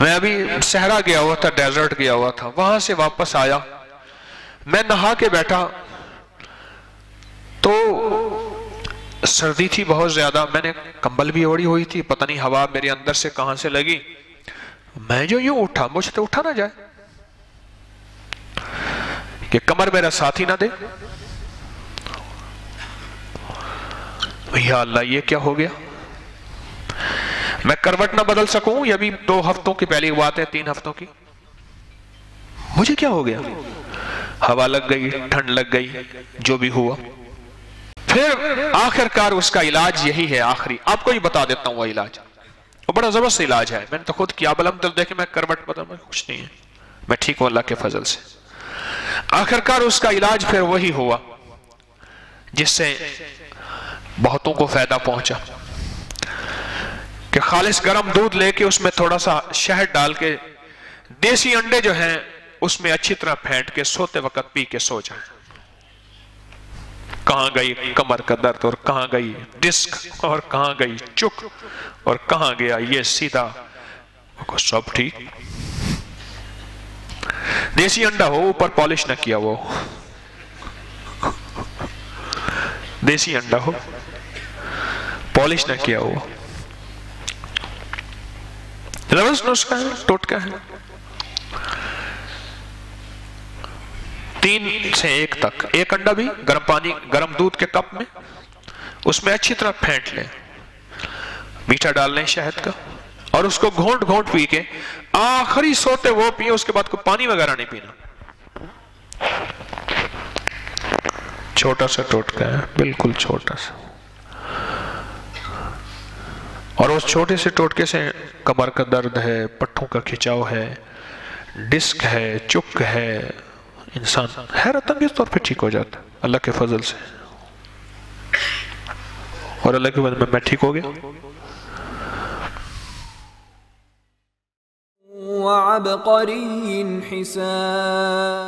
میں ابھی صحرا گیا ہوا تھا، ڈیزرٹ گیا ہوا تھا، وہاں سے واپس آیا، میں نہا کے بیٹھا تو سردی تھی بہت زیادہ، میں نے کمبل بھی اوڑھی ہوئی تھی، پتہ نہیں ہوا میرے اندر سے کہاں سے لگی، میں جو یوں اٹھا، مجھ سے اٹھا نہ جائے کہ کمر میرا ساتھی نہ دے، یا اللہ یہ کیا ہو گیا، میں کروٹ نہ بدل سکوں، یہ بھی 2 ہفتوں کی پہلی بات ہے، 3 ہفتوں کی، مجھے کیا ہو گیا، ہوا لگ گئی، ٹھنڈ لگ گئی، جو بھی ہوا، پھر آخر کار اس کا علاج یہی ہے، آخری آپ کو ہی بتا دیتا ہوں وہ علاج، وہ بڑا زبردست علاج ہے، میں نے تو خود کیا، بلم دل دیکھے میں کروٹ بدل میں کچھ نہیں ہے، میں ٹھیک ہوں اللہ کے فضل سے، آخر کار اس کا علاج پھر وہی ہوا جس سے بہتوں کو فائدہ پہنچا، کہ خالص گرم دودھ لے کے اس میں تھوڑا سا شہد ڈال کے دیسی انڈے جو ہیں اس میں اچھی طرح پھینٹ کے سوتے وقت پی کے سو جائیں، کہاں گئی کمر کا درد اور کہاں گئی ڈسک اور کہاں گئی چک اور کہاں گیا یہ سیدھا، سب ٹھیک، دیسی انڈا ہو اوپر پالش نہ کیا وہ، دیسی انڈا ہو پالش نہ کیا ہوا، زبردست نسخہ ہے، ٹوٹکا ہے، 3 سے 1 تک، 1 انڈا بھی گرم پانی گرم دودھ کے کپ میں، اس میں اچھی طرح پھینٹ لیں، میٹھا ڈال لیں شہد کا، اور اس کو گھونٹ گھونٹ پی کے آخری سوتے وہ پیئے، اس کے بعد کوئی پانی وغیرہ نہیں پینا، چھوٹا سا ٹوٹکا ہے، بالکل چھوٹا سا، اور اس چھوٹے سے ٹوٹکے سے کمر کا درد ہے، پٹھوں کا کھچاؤ ہے، ڈسک ہے، چک ہے، انسان حیرت انگیز طور پہ ٹھیک ہو جاتا ہے اللہ کے فضل سے، اور اللہ کے فضل میں ٹھیک ہو گیا، وعبقری حسان